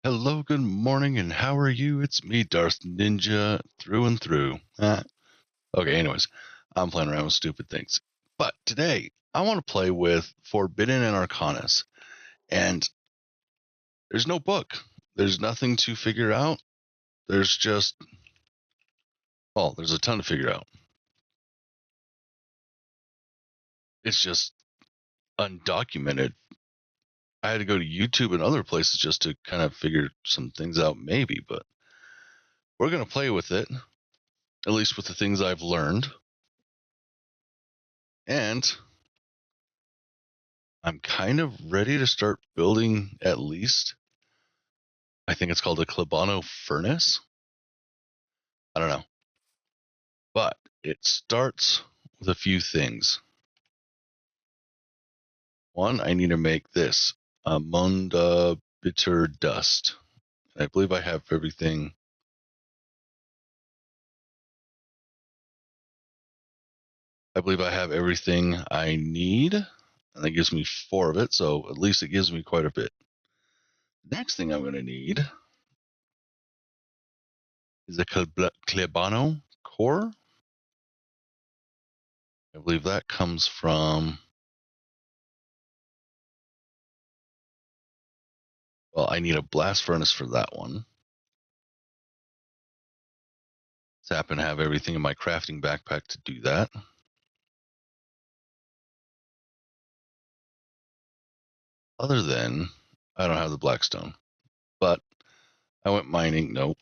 Hello, good morning, and how are you? It's me, Darth Ninja, through and through. Okay, anyways, I'm playing around with stupid things. But today, I want to play with Forbidden and Arcanus. And there's no book. There's nothing to figure out. There's just, well, there's a ton to figure out. It's just undocumented. I had to go to YouTube and other places just to kind of figure some things out, maybe, but we're going to play with it, at least with the things I've learned. And I'm kind of ready to start building at least, I think it's called a Clibano Furnace. I don't know. But it starts with a few things. One, I need to make this Munda Bitter Dust. I believe I have everything. I believe I have everything I need. And that gives me 4 of it, so at least it gives me quite a bit. Next thing I'm going to need is a Clibano core. I believe that comes from, well, I need a blast furnace for that one. Just happen to have everything in my crafting backpack to do that. Other than, I don't have the blackstone. But I went mining. Nope.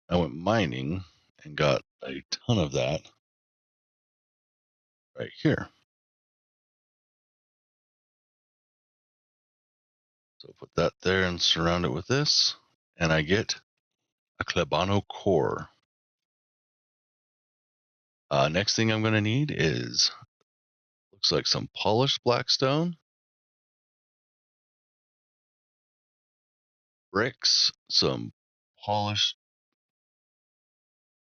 I went mining and got a ton of that right here. So put that there and surround it with this, and I get a Clibano core. Next thing I'm going to need is, looks like some polished blackstone, bricks, some polished.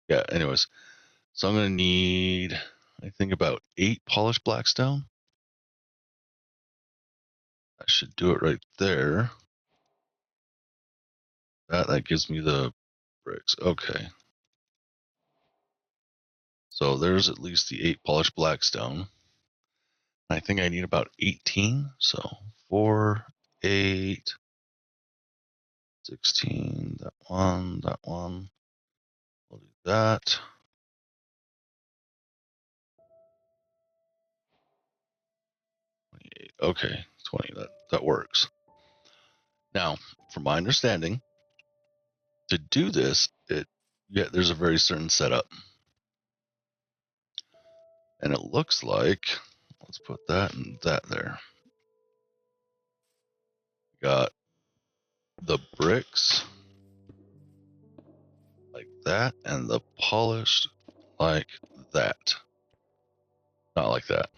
Yeah, anyways. So I'm going to need, I think, about 8 polished blackstone. That should do it right there. That gives me the bricks. Okay. So there's at least the 8 polished blackstone. I think I need about 18. So 4, 8, 16, that one. We'll do that. Okay, 20, that works. Now, from my understanding, to do this, there's a very certain setup. And it looks like, let's put that and that there. Got the bricks like that, and the polished like that. Not like that.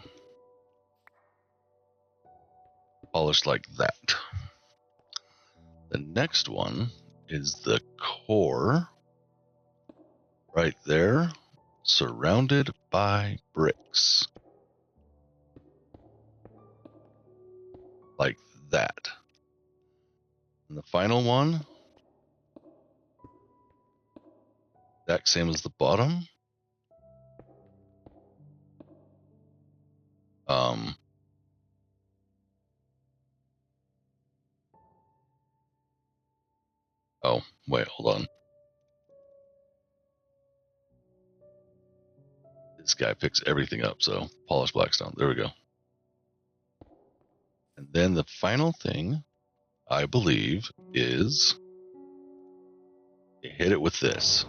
Polished like that. The next one is the core right there, surrounded by bricks. Like that. And the final one, exact same as the bottom. Oh, wait, hold on. This guy picks everything up, so polished blackstone. There we go. And then the final thing, I believe, is hit it with this.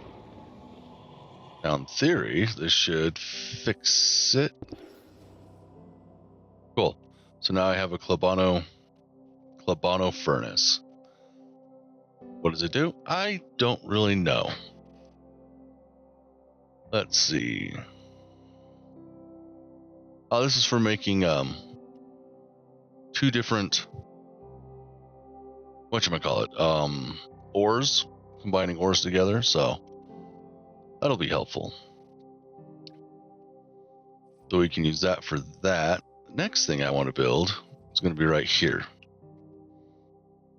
Now, in theory, this should fix it. Cool. So now I have a Clibano Furnace. What does it do? I don't really know. Let's see. Oh, this is for making 2 different, whatchamacallit, ores, combining ores together, so that'll be helpful. So we can use that for that. The next thing I want to build is going to be right here.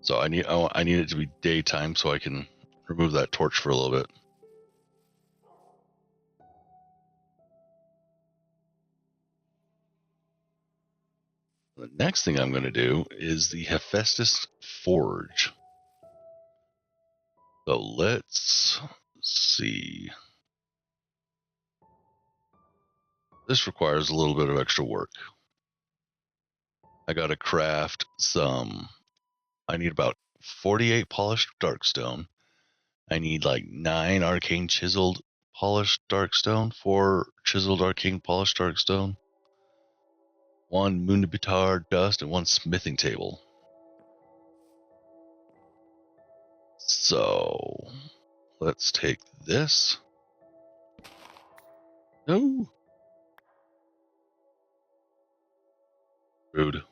So I need it to be daytime so I can remove that torch for a little bit. The next thing I'm going to do is the Hephaestus Forge. So let's see. This requires a little bit of extra work. I got to craft some. I need about 48 polished darkstone. I need like 9 arcane chiseled polished darkstone, 4 chiseled arcane polished darkstone, 1 munibitar dust, and 1 smithing table. So let's take this. No. Rude.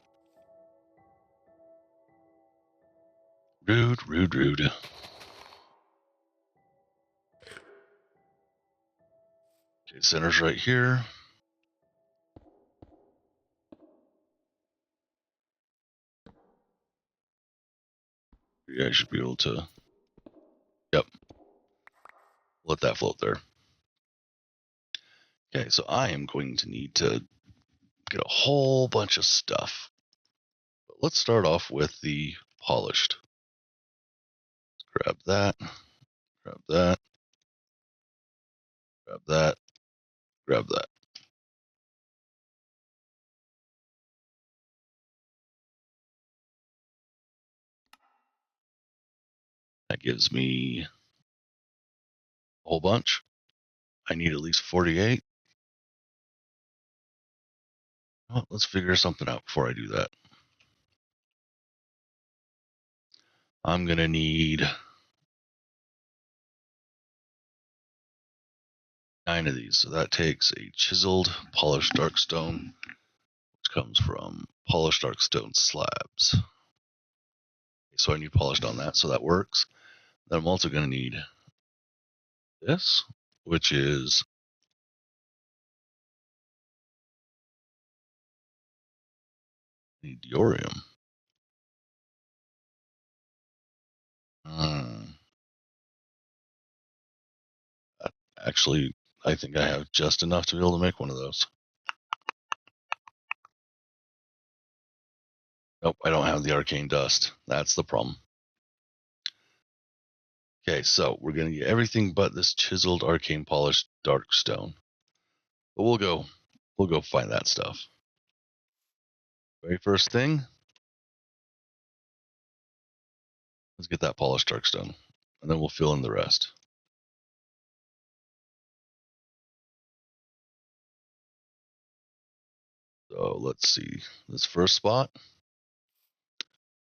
Rude, rude, rude. Okay, center's right here. You guys should be able to. Yep. Let that float there. Okay, so I am going to need to get a whole bunch of stuff. But let's start off with the polished. Grab that. Grab that. Grab that. Grab that. That gives me a whole bunch. I need at least 48. Well, let's figure something out before I do that. I'm going to need 9 of these. So that takes a chiseled polished darkstone, which comes from polished darkstone slabs. So I need polished on that, so that works. Then I'm also going to need this, which is the Deorum. Actually, I think I have just enough to be able to make one of those. Nope, I don't have the arcane dust. That's the problem. Okay, so we're going to get everything but this chiseled arcane polished dark stone. But we'll go find that stuff. Very first thing, let's get that polished dark stone, and then we'll fill in the rest. So let's see. This first spot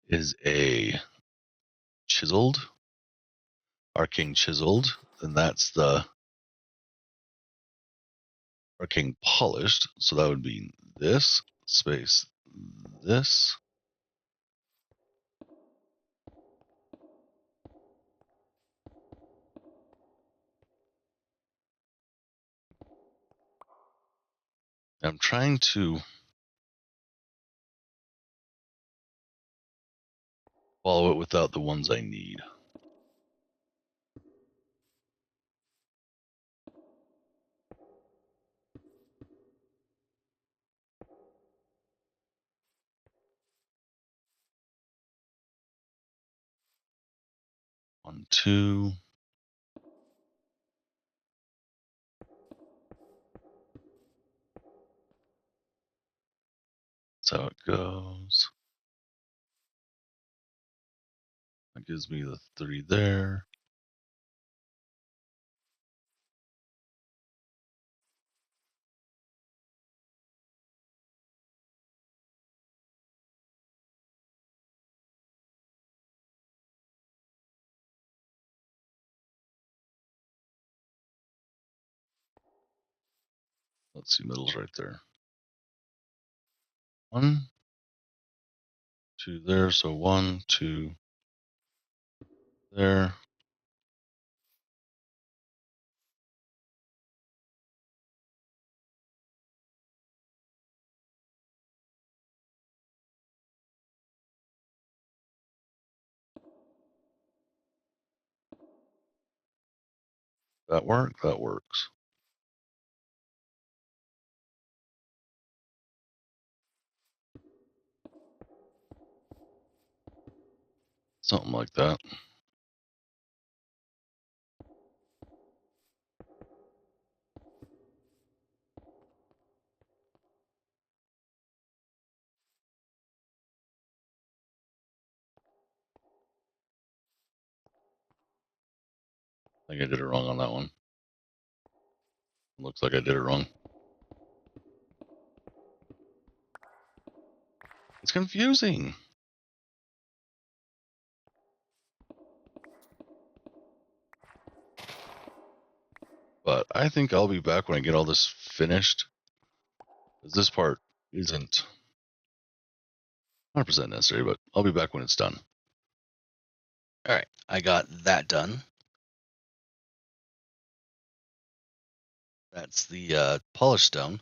is a chiseled, arcane chiseled, and that's the arcane polished. So that would be this space, this. I'm trying to follow it without the ones I need. One, two. That's how it goes. That gives me the 3 there. Let's see, middle's right there. 1, 2 there, so 1, 2 there. That work? That works. Something like that. I think I did it wrong on that one. Looks like I did it wrong. It's confusing. But I think I'll be back when I get all this finished. Because this part isn't 100% necessary, but I'll be back when it's done. All right, I got that done. That's the polished stone.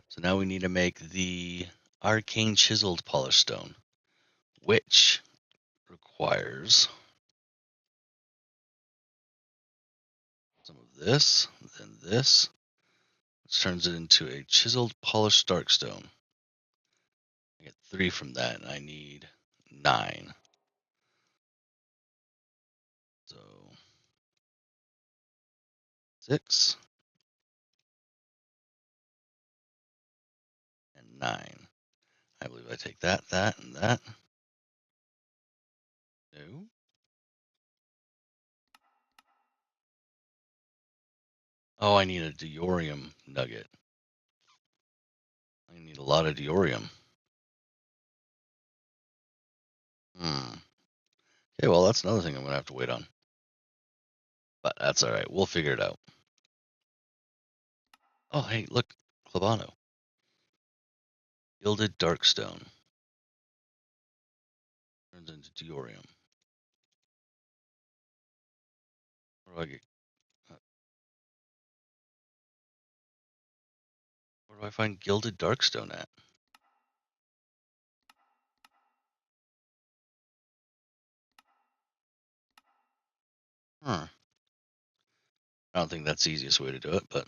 So now we need to make the arcane chiseled polished stone, which requires some of this, then this, which turns it into a chiseled polished dark stone. I get 3 from that, and I need 9. So 6 and 9. I believe I take that, that, and that. No. Oh, I need a Deorum nugget. I need a lot of Deorum. Okay, well, that's another thing I'm going to have to wait on. But that's all right. We'll figure it out. Oh, hey, look. Clibano. Gilded Darkstone. Turns into Deorum. Where do I get... Where do I find Gilded Darkstone at? I don't think that's the easiest way to do it, but...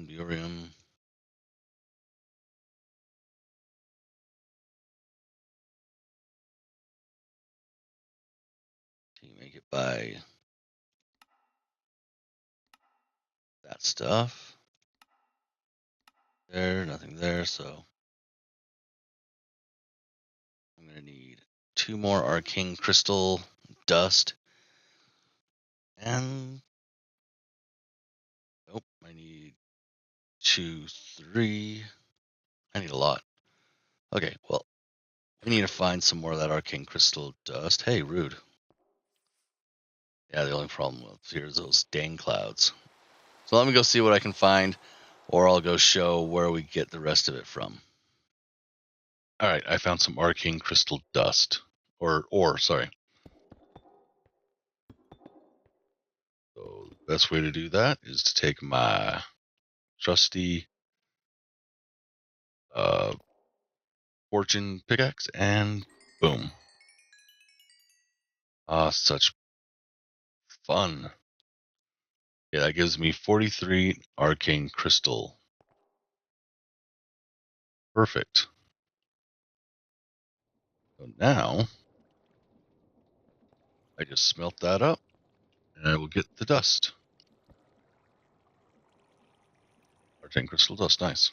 Deorum. Can you make it by... that stuff? There, nothing there, so... I'm going to need 2 more Arcane Crystal dust. And... nope, I need 2, 3... I need a lot. Okay, well, we need to find some more of that Arcane Crystal dust. Hey, rude. Yeah, the only problem with here is those dang clouds. So let me go see what I can find, or I'll go show where we get the rest of it from. All right, I found some Arcane Crystal dust. Ore, sorry. So the best way to do that is to take my trusty fortune pickaxe and boom. Such fun. Yeah, that gives me 43 arcane crystal. Perfect. So now I just smelt that up and I will get the dust. Arcane crystal dust, nice.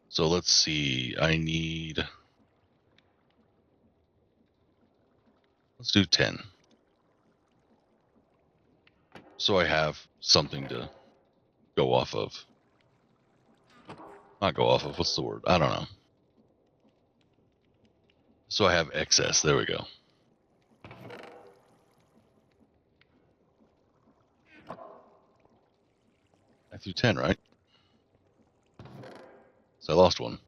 So let's see, let's do 10. So I have something to go off of. Not go off of, what's the word? I don't know. So I have excess, there we go. I threw 10, right? So I lost one.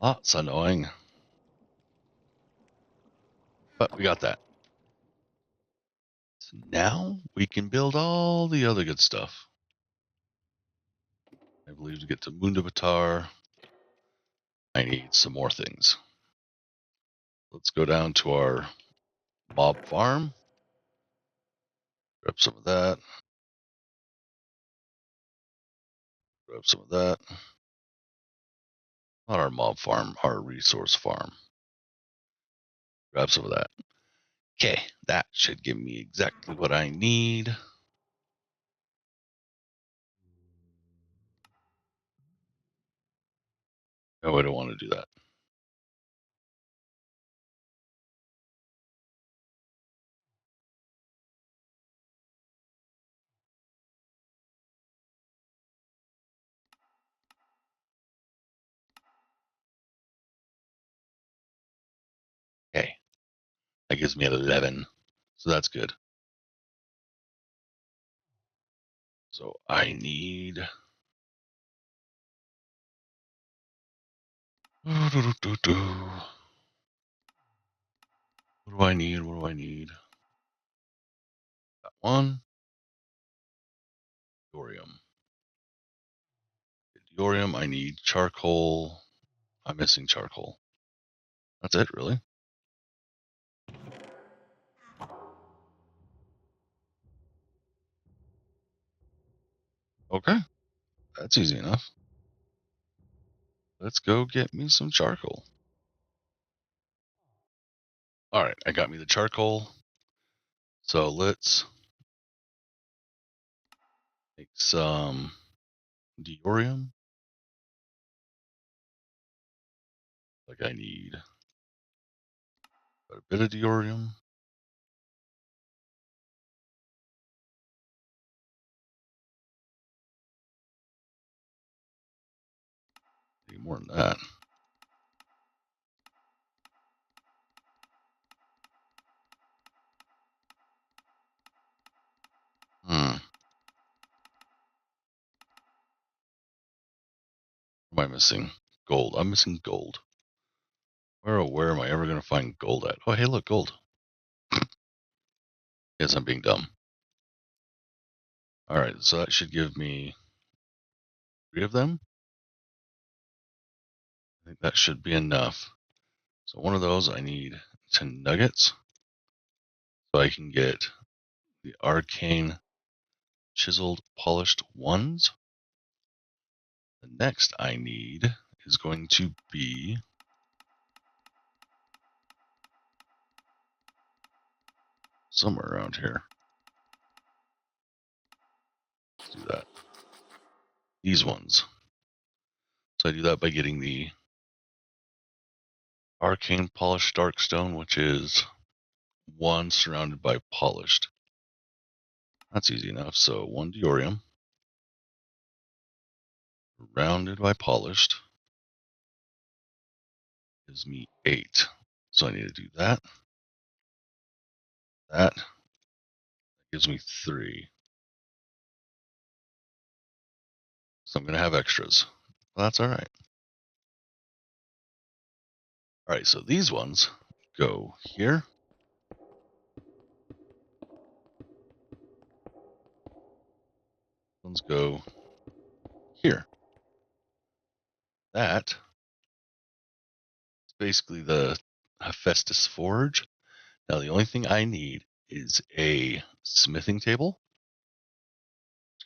That's annoying. But we got that. So now we can build all the other good stuff. I believe to get to Mundabatar, I need some more things. let's go down to our mob farm. Grab some of that. Grab some of that. Not our mob farm, our resource farm. Grab some of that. Okay, that should give me exactly what I need. No, I don't want to do that. Okay, that gives me 11. So that's good. So I need... What do I need? What do I need? That one. Deorum. Deorum, I need charcoal. I'm missing charcoal. That's it, really? Okay, that's easy enough. Let's go get me some charcoal. All right, I got me the charcoal. So let's make some deorum. Like I need a bit of deorum. Need more than that. What am I missing? Gold. I'm missing gold. Where am I ever going to find gold at? Oh, hey, look, gold. Yes, I'm being dumb. All right, so that should give me 3 of them. I think that should be enough. So one of those I need 10 nuggets. So I can get the arcane chiseled polished ones. The next I need is going to be somewhere around here. Let's do that. These ones. So I do that by getting the arcane polished darkstone, which is 1 surrounded by polished. That's easy enough. So 1 deorum surrounded by polished gives me 8. So I need to do that. That gives me 3. So I'm going to have extras. Well, that's all right. All right, so these ones go here. Ones go here. That is basically the Hephaestus Forge. Now the only thing I need is a smithing table.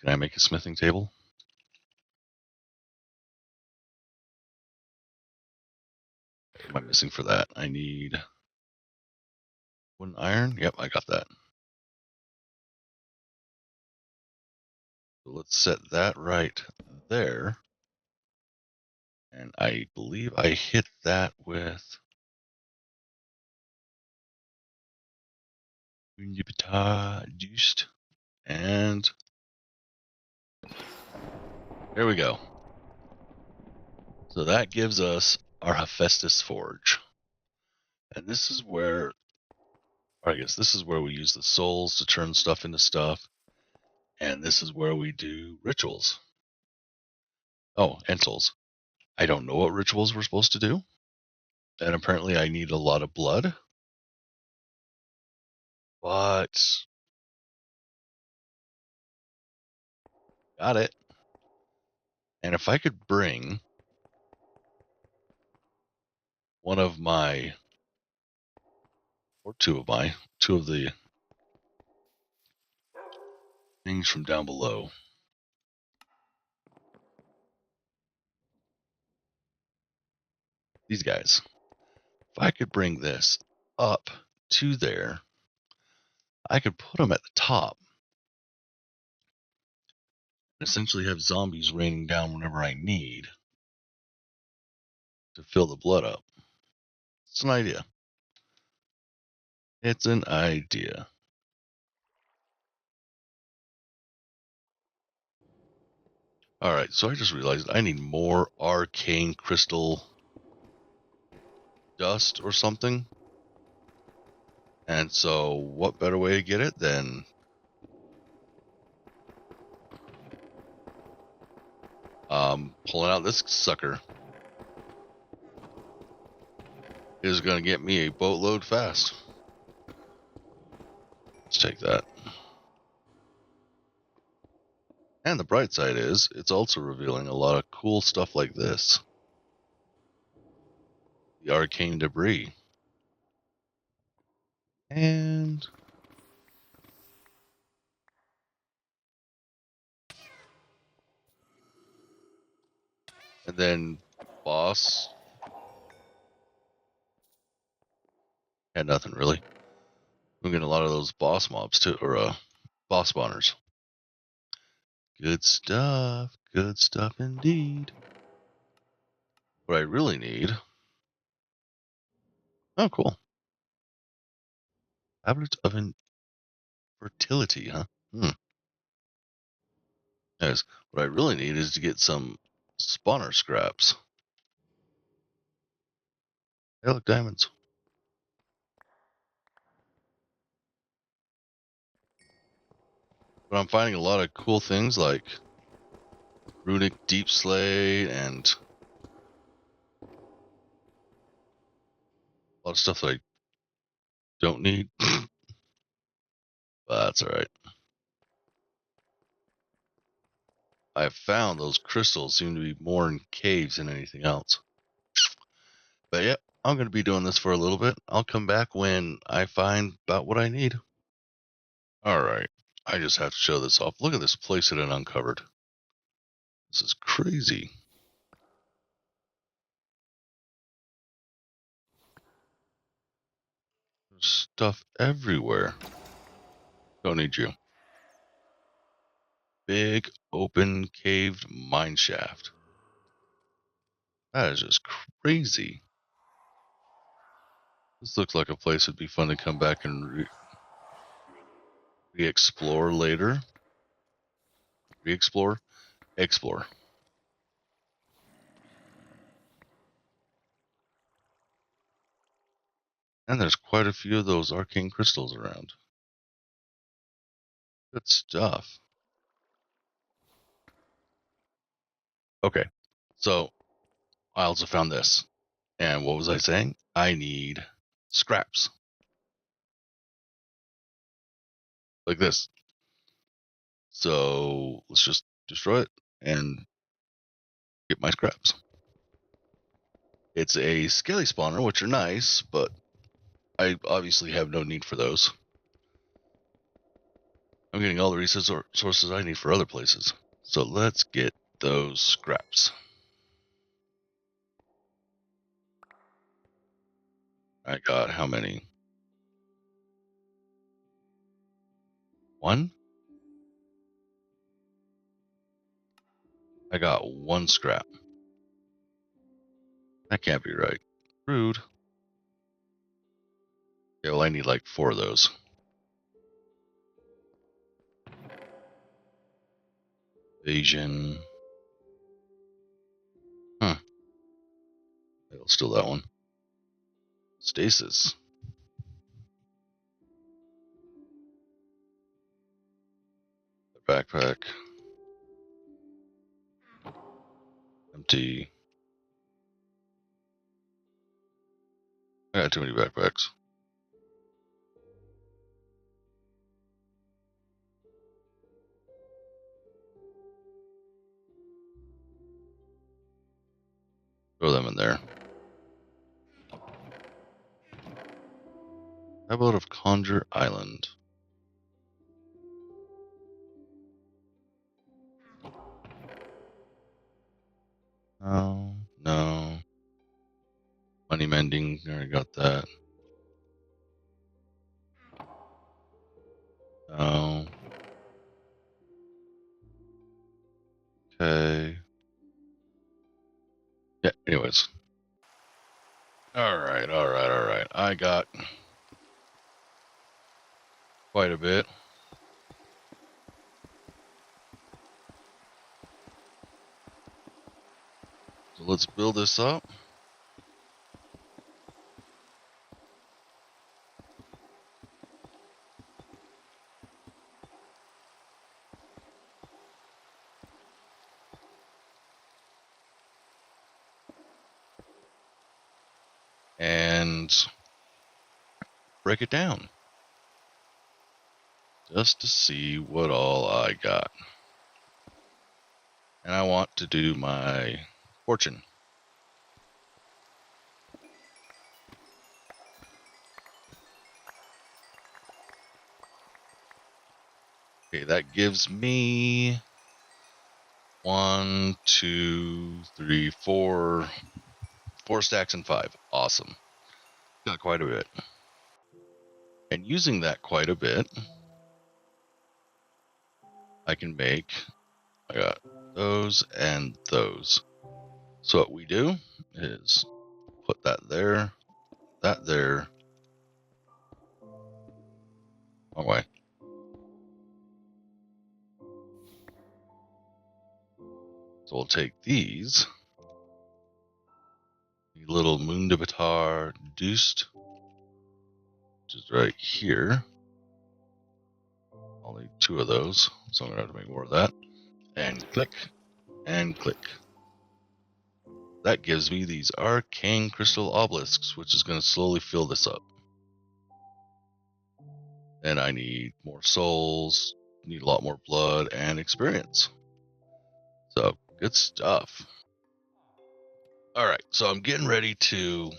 Can I make a smithing table? What am I missing for that? I need wooden iron. Yep, I got that. So let's set that right there. And I believe I hit that with juiced. And there we go. So that gives us our Hephaestus Forge. And this is where, or I guess this is where we use the souls to turn stuff into stuff. And this is where we do rituals. Oh, and souls. I don't know what rituals we're supposed to do. And apparently I need a lot of blood. But got it. And if I could bring one of my or two of the things from down below. These guys. If I could bring this up to there, I could put them at the top and essentially have zombies raining down whenever I need to fill the blood up. It's an idea. It's an idea. All right, so I just realized I need more arcane crystal dust or something. And so what better way to get it than pulling out this sucker is going to get me a boatload fast. Let's take that. And the bright side is it's also revealing a lot of cool stuff like this. The arcane debris. And then boss had nothing really. We're getting a lot of those boss mobs too, or boss spawners. Good stuff. Good stuff indeed. What I really need. Oh, cool. Tablet of Infertility, huh? Yes. What I really need is to get some spawner scraps. Hey, look, diamonds. But I'm finding a lot of cool things like runic deep slate and a lot of stuff that I don't need. But that's all right. I've found those crystals seem to be more in caves than anything else. But yeah, I'm going to be doing this for a little bit. I'll come back when I find about what I need. All right. I just have to show this off. Look at this place that I uncovered. This is crazy. There's stuff everywhere. Don't need you. Big, open, caved mine shaft. That is just crazy. This looks like a place that'd be fun to come back and re-explore later. Re-explore? Explore. And there's quite a few of those arcane crystals around. Good stuff. Okay, so I also found this. And what was I saying? I need scraps. Like this. So let's just destroy it and get my scraps. It's a scaly spawner, which are nice, but I obviously have no need for those. I'm getting all the resources I need for other places. So let's get those scraps. I got how many? 1? I got 1 scrap. That can't be right. Rude. Yeah, well, I need like 4 of those. Evasion. Huh. I'll steal that one. Stasis. Backpack. Empty. I got too many backpacks. Throw them in there. How about of Conjure Island? No, no. Money mending, already got that. No. Okay. Yeah, anyways. Alright. I got quite a bit. So let's build this up. And break it down. Just to see what all I got. And I want to do my fortune. Okay, that gives me 1, 2, 3, 4 stacks and 5. Awesome. Got quite a bit. And using that quite a bit, I can make, I got those and those. So what we do is put that there, that there. Oh, wait. So we'll take these, the little Mundibatar Deuced, which is right here. I'll need 2 of those, so I'm going to have to make more of that. And click, and click. That gives me these Arcane Crystal Obelisks, which is going to slowly fill this up. And I need more souls, need a lot more blood, and experience. So, good stuff. Alright, so I'm getting ready to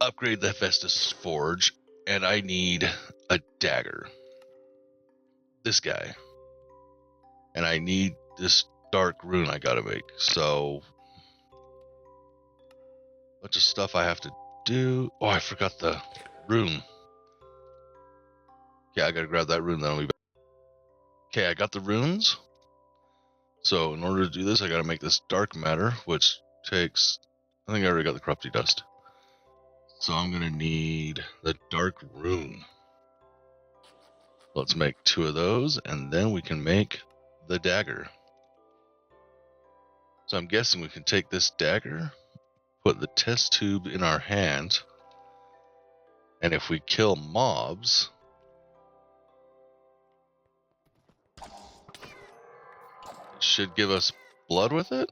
upgrade the Hephaestus Forge, and I need a dagger. This guy. And I need this dark rune I gotta make. So, bunch of stuff I have to do. Oh, I forgot the rune. Yeah, I gotta grab that rune, then I'll be back. Okay, I got the runes. So in order to do this, I gotta make this dark matter, which takes, I think I already got the corrupty dust. So I'm gonna need the dark rune. Let's make 2 of those, and then we can make the dagger. So I'm guessing we can take this dagger, put the test tube in our hand, and if we kill mobs, it should give us blood with it.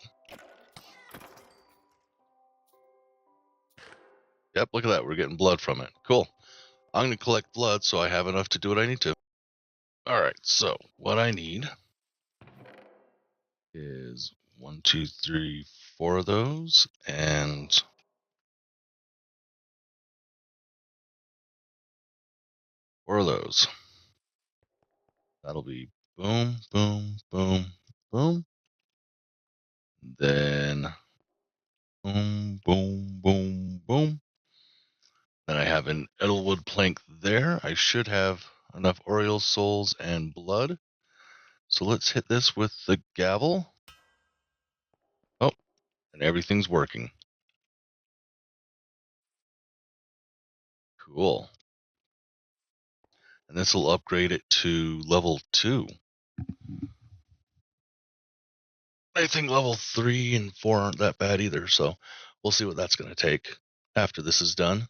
Yep, look at that. We're getting blood from it. Cool. I'm going to collect blood so I have enough to do what I need to. Alright, so what I need is 1, 2, 3, 4 of those, and 4 of those. That'll be boom, boom, boom, boom. Then boom, boom, boom, boom. Then I have an Edelwood plank there. I should have enough Oriole souls and blood. So let's hit this with the gavel. Oh, and everything's working. Cool. And this will upgrade it to level 2. I think level 3 and 4 aren't that bad either, so we'll see what that's going to take after this is done.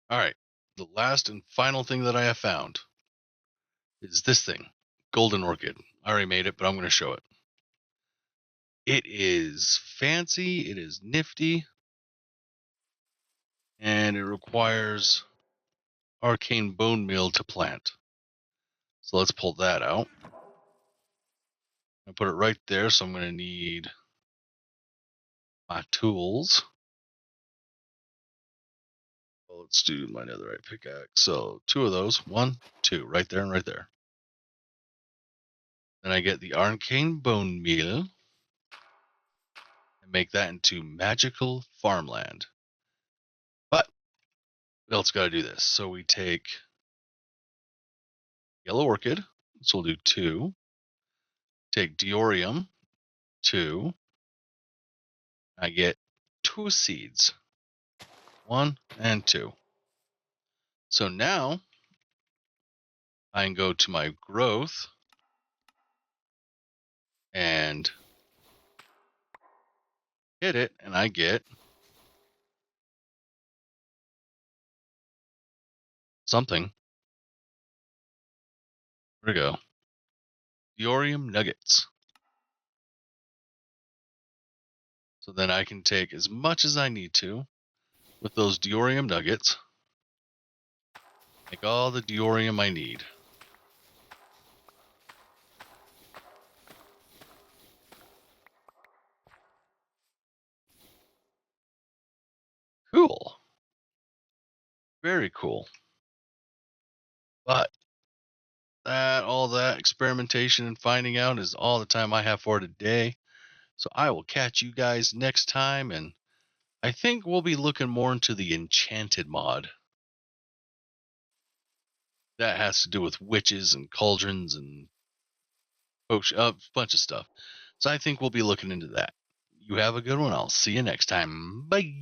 All right. The last and final thing that I have found is this thing, Golden Orchid. I already made it, but I'm going to show it. It is fancy, it is nifty, and it requires arcane bone meal to plant. So let's pull that out. I put it right there, so I'm going to need my tools. Well, let's do my netherite pickaxe. So 2 of those, 1, 2, right there and right there. Then I get the arcane bone meal and make that into magical farmland. But we also got to do this. So we take yellow orchid, so we'll do 2. Take Deorum, 2. I get 2 seeds, 1 and 2. So now I can go to my growth and hit it, and I get something. Where'd it go? Deorum nuggets. So then I can take as much as I need to with those Deorum nuggets. Make all the Deorum I need. Cool. Very cool. But all that experimentation and finding out is all the time I have for today. So I will catch you guys next time, and I think we'll be looking more into the enchanted mod. That has to do with witches and cauldrons and a bunch of stuff. So I think we'll be looking into that. You have a good one. I'll see you next time. Bye.